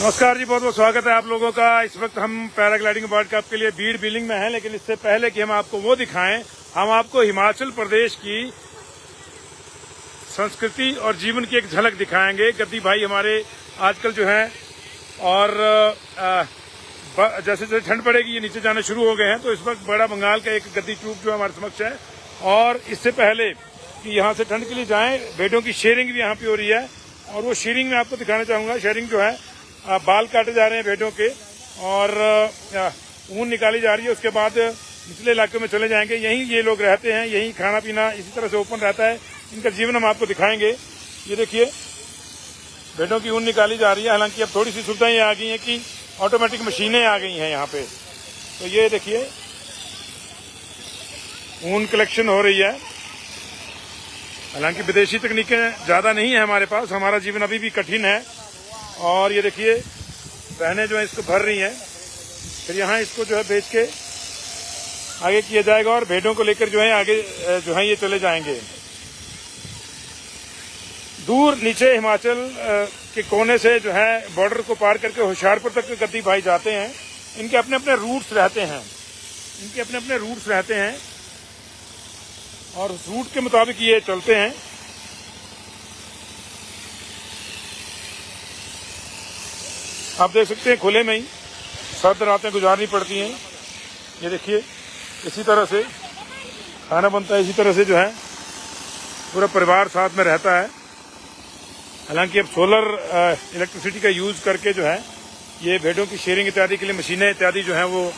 नमस्कार जी, बहुत बहुत स्वागत है आप लोगों का। इस वक्त हम पैराग्लाइडिंग वर्ल्ड कप के लिए बीड़ बिलिंग में हैं, लेकिन इससे पहले कि हम आपको वो दिखाएं, हम आपको हिमाचल प्रदेश की संस्कृति और जीवन की एक झलक दिखाएंगे। गद्दी भाई हमारे आजकल जो हैं और जैसे जैसे ठंड पड़ेगी ये नीचे जाना शुरू हो गए हैं, तो इस वक्त बड़ा बंगाल का एक गद्दी ट्रूप जो हमारे समक्ष है। और इससे पहले कि यहाँ से ठंड के लिए जाएं, भेड़ों की शेयरिंग भी यहाँ पे हो रही है और वो शेयरिंग में आपको दिखाना चाहूँगा। शेयरिंग जो है बाल काटे जा रहे हैं भेड़ों के और ऊन निकाली जा रही है। उसके बाद निचले इलाकों में चले जाएंगे, यहीं ये लोग रहते हैं, यहीं खाना पीना इसी तरह से ओपन रहता है। इनका जीवन हम आपको दिखाएंगे। ये देखिए भेड़ों की ऊन निकाली जा रही है। हालांकि अब थोड़ी सी सुविधाएं आ गई हैं कि ऑटोमेटिक मशीनें आ गई हैं यहाँ पे। तो ये देखिए ऊन कलेक्शन हो रही है। हालांकि विदेशी तकनीकें ज्यादा नहीं है हमारे पास, हमारा जीवन अभी भी कठिन है। और ये देखिए बहनें जो है इसको भर रही हैं, फिर यहाँ इसको जो है बेच के आगे किया जाएगा और भेड़ों को लेकर जो है आगे जो है ये चले जाएंगे। दूर नीचे हिमाचल के कोने से जो है बॉर्डर को पार करके होशियारपुर तक गद्दी भाई जाते हैं। इनके अपने अपने रूट्स रहते हैं, और उस रूट के मुताबिक ये चलते हैं। आप देख सकते हैं खुले में ही सर्द रातें गुजारनी पड़ती हैं। ये देखिए इसी तरह से खाना बनता है, इसी तरह से जो है पूरा परिवार साथ में रहता है। हालांकि अब सोलर इलेक्ट्रिसिटी का यूज करके जो है ये भेड़ों की शेयरिंग इत्यादि के लिए मशीनें इत्यादि जो है वो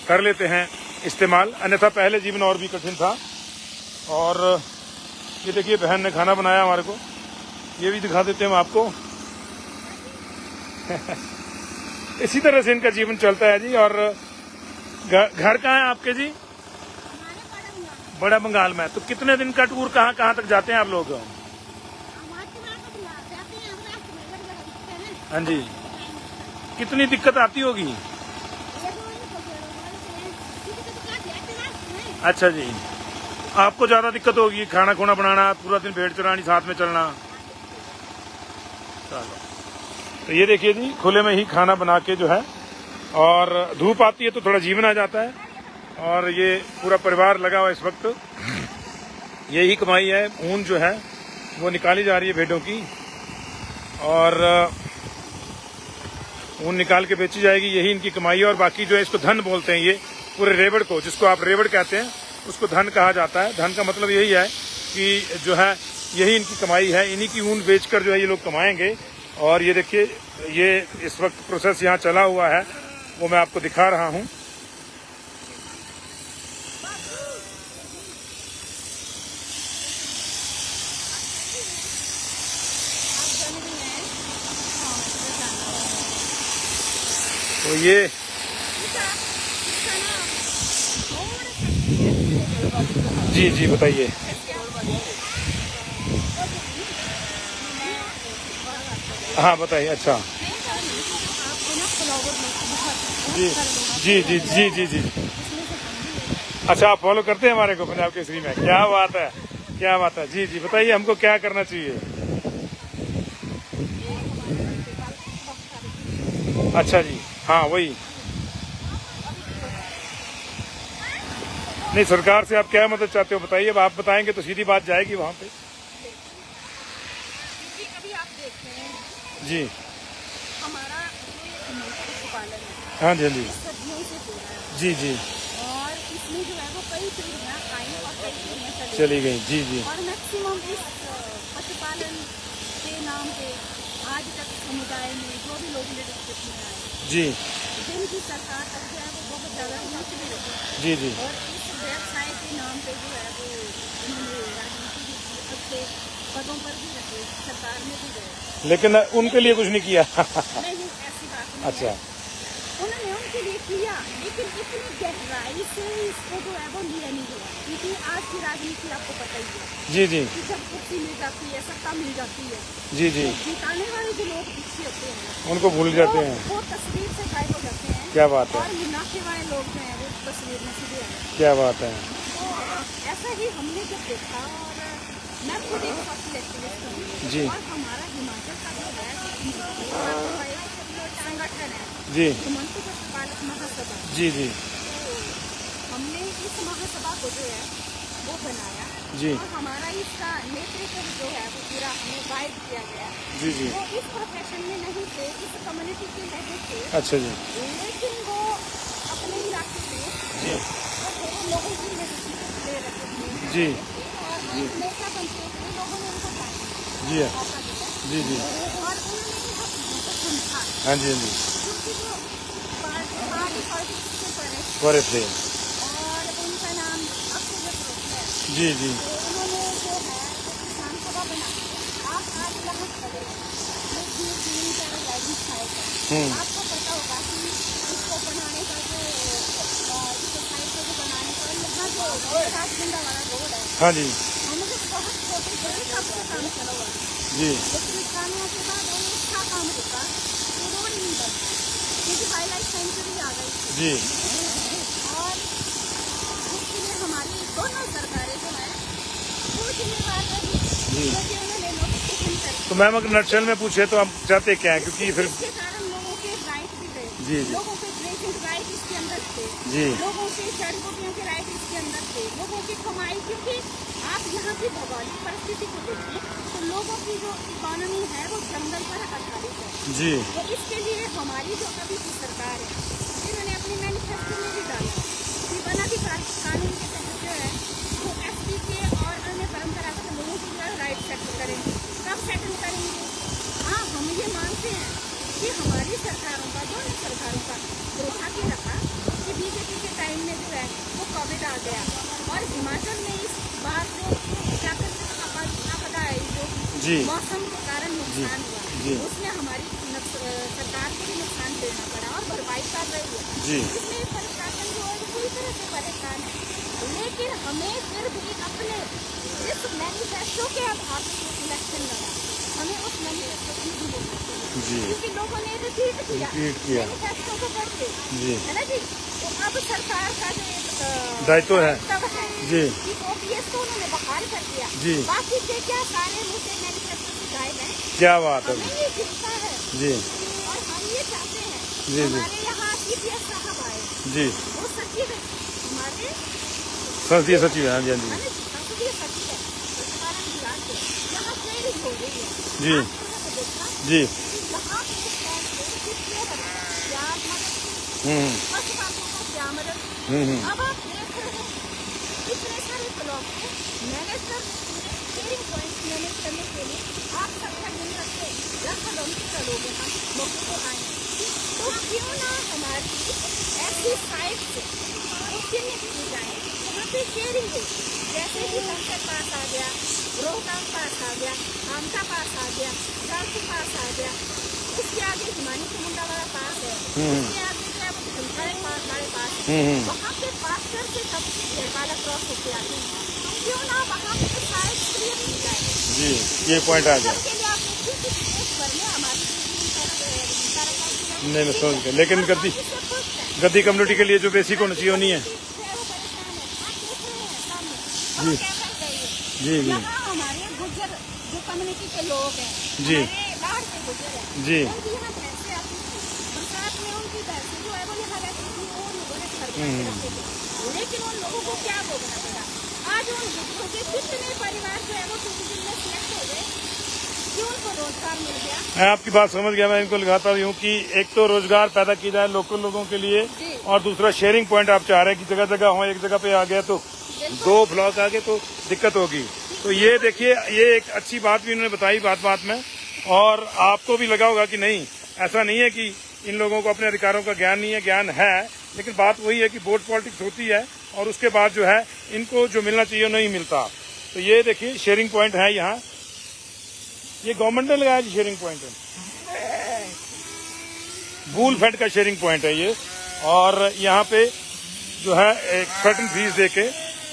कर लेते हैं इस्तेमाल, अन्यथा पहले जीवन और भी कठिन था। और ये देखिए बहन ने खाना बनाया हमारे को, ये भी दिखा देते हैं हम आपको। इसी तरह से इनका जीवन चलता है जी। और घर कहाँ है आपके जी? बड़ा बंगाल में। तो कितने दिन का टूर कहाँ कहाँ तक जाते हैं आप लोग? हाँ जी, कितनी दिक्कत आती होगी? अच्छा जी, आपको ज्यादा दिक्कत होगी खाना खुना बनाना, पूरा दिन भेड़ चरानी, साथ में चलना। चलो तो ये देखिए जी खुले में ही खाना बना के जो है, और धूप आती है तो थोड़ा जीवन आ जाता है। और ये पूरा परिवार लगा हुआ इस वक्त, यही कमाई है। ऊन जो है वो निकाली जा रही है भेड़ों की, और ऊन निकाल के बेची जाएगी, यही इनकी कमाई है। और बाकी जो है इसको धन बोलते हैं, ये पूरे रेवड़ को, जिसको आप रेवड़ कहते हैं, उसको धन कहा जाता है। धन का मतलब यही है कि जो है यही इनकी कमाई है, इन्हीं की ऊन बेचकर जो है ये लोग कमाएंगे। और ये देखिए ये इस वक्त प्रोसेस यहाँ चला हुआ है, वो मैं आपको दिखा रहा हूँ। तो ये जी जी बताइए। हाँ बताइए। अच्छा जी जी जी जी जी जी अच्छा, आप फॉलो करते हैं हमारे को पंजाब केसरी में? क्या बात है, क्या बात है। जी जी बताइए हमको क्या करना चाहिए? अच्छा जी, हाँ वही। नहीं, सरकार से आप क्या मदद चाहते हो बताइए। अब आप बताएंगे तो सीधी बात जाएगी वहाँ पे। अभी आप देख रहे हैं जी हमारा पशुपालन है। हाँ जी, हाँ जी सदियों से हो रहा है जी जी, और इसमें जो है वो कई पीढ़ियाँ आई और कई पीढ़ियाँ चली गई। जी जी, और मैक्सिमम इस पशुपालन के नाम पे आज तक समुदाय में जो भी लोग लीडरशिप में आए जी जिनकी सरकार तक जो है वो बहुत ज़्यादा उन्नति भी रही। जी जी, और इस व्यवसाय के नाम पे जो है वो उन्होंने राजनीति भी की, अच्छे पदों पर भी रहे, सरकार में भी गए, लेकिन उनके लिए कुछ नहीं किया। नहीं ऐसी बात नहीं है। अच्छा, उन्होंने उनके लिए किया, लेकिन इतनी गहराई से इसको जो है वो लिया नहीं गया, क्योंकि आज की राजनीति आपको पता ही है। जी जी कि जब कुर्सी मिल जाती है, सत्ता मिल जाती है, जी जी, तो जिताने वाले जो लोग पीछे होते हैं उनको भूल जाते हैं। वो तस्वीर से गायब हो जाते हैं। क्या बात है, और मुनाफे वाले लोग जो है वो तस्वीर में सीधे आ जाते हैं। क्या बात है। तो ऐसा ही हमने जब देखा, और मैं खुद एक फर्स्ट एक्टिविस्ट हूँ, जी और हमारा हिमाचल का जो है संगठन है जी जो मंत्री पालक महासभा, जी जी हमने इस महासभा को जो है वो बनाया जी और हमारा इसका नेतृत्व जो है वो पूरा हमें गाइड किया गया। जी जी। वो इस प्रोफेशन में नहीं थे, इस कम्युनिटी के नहीं थे, अच्छा जी लेकिन वो अपने इलाके में जी वो लोगों की नेतृत्व ले रहे थे जी और नेता बनते थे, लोगों ने उनको जी मौका दिया जी जी और उन्होंने भी हमको समझा हाँ जी हाँ जी क्योंकि जो पार्टी पॉलिटिक्स के परे बड़े थे और उनका नाम अक्षय है। जी जी तो उन्होंने जो है किसान सभा बना, आप आज यहाँ खड़े हैं, ये 3 गाइडेंस आएगा। आपको पता होगा कि इसको बनाने का जो इसको साइड को जो बनाने का यहाँ जो राजगंडा वाला रोड है, हाँ जी हमें तो बहुत छोटे छोटे सबसे काम चला हुआ है, जी लेकिन खाने के बाद वो अच्छा काम होगा तो रोड नहीं बनता क्योंकि हाईलाइट सेंचुरी आ गई जी और उसके लिए हमारी दोनों सरकारें जो है वो जिम्मेवार रही क्योंकि उन्होंने नोटिफिकेशन कर तो मैम अगर नटशेल में पूछे तो हम चाहते क्या है क्योंकि फिर इसके कारण लोगों के राइट भी गए, जी लोगों के ड्रेसिंग राइट इसके अंदर थे, जी लोगों के जड़ बूटियों के राइट इसके अंदर थे, लोगों की कमाई, क्योंकि आप यहाँ की भौगोलिक परिस्थिति को देखिए तो लोगों की जो इकोनॉमी है वो जंगल पर आधारित है। जी तो इसके लिए हमारी जो अभी की सरकार है इन्होंने अपनी मैनिफेस्टो में भी डाला कि वनाधिकार कानून के तहत जो है वो एसटी के और अन्य परंपरागत लोगों की जो है राइट सेटल करेंगे। कब सेटल करेंगे? हाँ, हम ये मानते हैं कि हमारी सरकारों का, दोनों सरकारों का दुर्भाग्य रहा कि बीजेपी के टाइम में जो है वो कोविड आ गया और हिमाचल में इस बार जो प्राकृतिक आपदा आई, जी जो मौसम के कारण नुकसान जी हुआ, उसमें हमारी सरकार को भी नुकसान देना पड़ा और भरपाई कर रही है। जी इसमें प्रशासन जो है पूरी तरह से परेशान है, लेकिन हमें फिर भी अपने इस मैनिफेस्टो के आधार पर इलेक्शन लड़ा, हमें उस मैनिफेस्टो को नहीं बोलना चाहिए जी क्योंकि लोगों ने रिपीट किया मैनिफेस्टो को पढ़ के, जी है ना जी। तो अब सरकार का जो एक दायित्व है जी कि ओपीएस को उन्होंने बहाल कर दिया, जी बाकी के क्या सारे मुद्दे मैनिफेस्टो से गायब हैं। क्या बात है हमें ये चिंता है जी और हम ये चाहते हैं जी जी हमारे यहाँ सीपीएस साहब आए, जी वो सचिव है हमारे संसदीय सचिव है हाँ जी हाँ जी संसदीय सचिव है पशुपालन विभाग के, यहाँ ट्रेनिंग हो रही है। जी आपने देखा जी कि यहाँ पे कितने क्या मदद की, हम्म पशुपालकों को क्या मदद की। हम्म अब आप देख रहे हैं इतने सारे ब्लॉक को मैनेज कर शेयरिंग पॉइंट मैनेज करने के लिए आप सबका दिन रखते किलोमीटर लोग यहाँ मौके को आए, तो क्यों ना हमारी ऐसी साइट से चिन्हित की जाए वहाँ पे शेयरिंग हो। जैसे कि संसद पास आ गया, रोहतांग पास आ गया, आमता पास आ गया, झांसी पास आ गया, उसके आगे हिमानी चमुंडा वाला पास है, उसके आगे जो है वो झुमकारे पास हमारे पास है, वहाँ पे पास्टर से सब घेरपाला क्रॉस होके आते हैं, तो क्यों ना वहाँ पे साइड क्लियर की जाए। जी ये पॉइंट आ गया। सबके लिए आप देखिए कि देश भर में हमारी नहीं मैं समझ गया, लेकिन गद्दी कम्युनिटी के लिए जो बेसिक होना चाहिए नहीं है। जी जी जी हमारे गुज्जर जो कम्युनिटी के लोग हैं, जी बाहर से गुज्जर हैं, जी उनकी यहाँ भैंसें आती थी, बरसात में उनकी भैंसें जो है वो यहाँ रहती थी और लोगों ने घर में रखते थे, लेकिन उन लोगों को क्या भोगना पड़ा। आज उन गुज्जरों के कितने परिवार जो है वो टूरिज्म में सिलेक्ट हो गए कि उनको रोजगार मिल गया। मैं आपकी बात समझ गया। मैं इनको लगाता हूँ कि एक तो रोजगार पैदा की जाए लोकल लोगों के लिए, और दूसरा शेयरिंग पॉइंट आप चाह रहे हैं कि जगह जगह हो, एक जगह पे आ गया तो 2 ब्लॉक आ गए तो दिक्कत होगी। तो ये देखिए, ये एक अच्छी बात भी इन्होंने बताई बात बात में, और आपको भी लगा होगा कि नहीं, ऐसा नहीं है कि इन लोगों को अपने अधिकारों का ज्ञान नहीं है, ज्ञान है, लेकिन बात वही है कि वोट पॉलिटिक्स होती है और उसके बाद जो है इनको जो मिलना चाहिए नहीं मिलता। तो ये देखिए शेयरिंग पॉइंट है यहाँ, ये गवर्नमेंट ने लगाया जी शेयरिंग पॉइंट है, बूल फेड का शेयरिंग पॉइंट है ये, और यहाँ पे जो है एक सर्टेन फीस दे के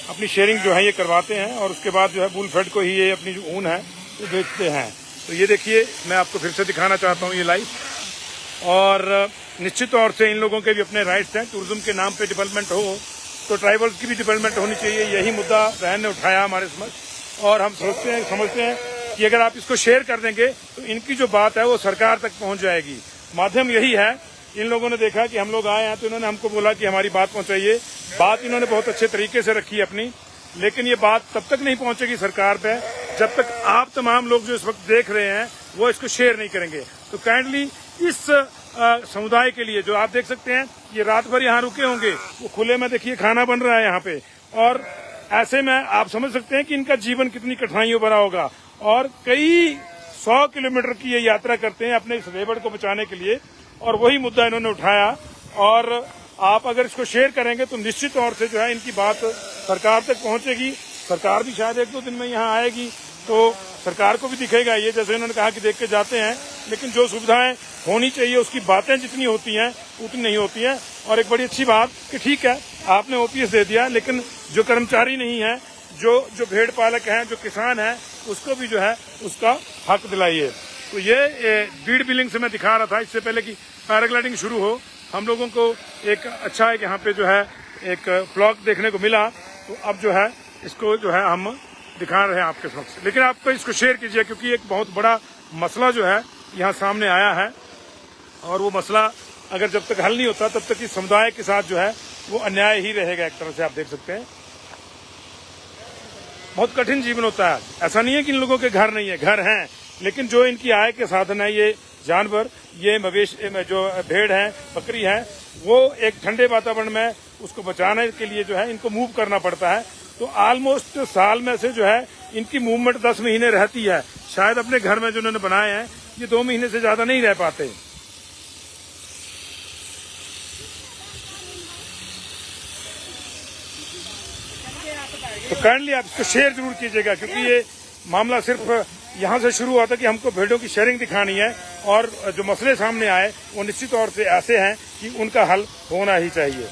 अपनी शेयरिंग जो है ये करवाते हैं, और उसके बाद जो है बूल फेड को ही ये अपनी जो ऊन है वो बेचते हैं। तो ये देखिए, मैं आपको फिर से दिखाना चाहता हूँ ये लाइव, और निश्चित तौर से इन लोगों के भी अपने राइट्स हैं। टूरिज्म के नाम पे डेवलपमेंट हो तो ट्राइबल्स की भी डेवलपमेंट होनी चाहिए, यही मुद्दा बहन ने उठाया हमारे समझ, और हम समझते हैं कि अगर आप इसको शेयर कर देंगे तो इनकी जो बात है वो सरकार तक पहुंच जाएगी। माध्यम यही है। इन लोगों ने देखा कि हम लोग आए हैं तो इन्होंने हमको बोला कि हमारी बात पहुंचाइए। बात इन्होंने बहुत अच्छे तरीके से रखी अपनी, लेकिन ये बात तब तक नहीं पहुंचेगी सरकार पे जब तक आप तमाम लोग जो इस वक्त देख रहे हैं वो इसको शेयर नहीं करेंगे। तो काइंडली इस समुदाय के लिए, जो आप देख सकते हैं ये रात भर यहाँ रुके होंगे, वो खुले में देखिए खाना बन रहा है यहाँ पे, और ऐसे में आप समझ सकते हैं कि इनका जीवन कितनी कठिनाइयों भरा होगा। और कई 100 किलोमीटर की ये यात्रा करते हैं अपने इस रेवड़ को बचाने के लिए, और वही मुद्दा इन्होंने उठाया। और आप अगर इसको शेयर करेंगे तो निश्चित तौर से जो है इनकी बात सरकार तक पहुंचेगी। सरकार भी शायद 1-2 दिन में यहाँ आएगी तो सरकार को भी दिखेगा ये, जैसे इन्होंने कहा कि देख के जाते हैं, लेकिन जो सुविधाएं होनी चाहिए उसकी बातें जितनी होती हैं उतनी नहीं होती हैं। और एक बड़ी अच्छी बात कि ठीक है आपने ओपीएस दे दिया, लेकिन जो कर्मचारी नहीं है, जो भेड़ पालक हैं, जो किसान हैं, उसको भी जो है उसका हक दिलाइए। तो ये बीड़ बिलिंग से मैं दिखा रहा था इससे पहले कि पैराग्लाइडिंग शुरू हो। हम लोगों को एक अच्छा एक यहाँ पे जो है एक फ्लॉग देखने को मिला, तो अब जो है इसको जो है हम दिखा रहे हैं आपके समक्ष। लेकिन आप तो इसको शेयर कीजिए क्योंकि एक बहुत बड़ा मसला जो है यहाँ सामने आया है, और वो मसला अगर जब तक हल नहीं होता तब तक इस समुदाय के साथ जो है वो अन्याय ही रहेगा। एक तरह से आप देख सकते हैं बहुत कठिन जीवन होता है। ऐसा नहीं है कि इन लोगों के घर नहीं है, घर हैं, लेकिन जो इनकी आय के साधन है ये जानवर, ये मवेशी, जो भेड़ है, बकरी है, वो एक ठंडे वातावरण में उसको बचाने के लिए जो है इनको मूव करना पड़ता है। तो ऑलमोस्ट साल में से जो है इनकी मूवमेंट 10 महीने रहती है। शायद अपने घर में जो उन्होंने बनाए हैं ये 2 महीने से ज्यादा नहीं रह पाते। तो काइंडली आप इसको शेयर जरूर कीजिएगा क्योंकि ये मामला सिर्फ यहाँ से शुरू हुआ था कि हमको भेड़ों की शेयरिंग दिखानी है, और जो मसले सामने आए वो निश्चित तौर से ऐसे हैं कि उनका हल होना ही चाहिए।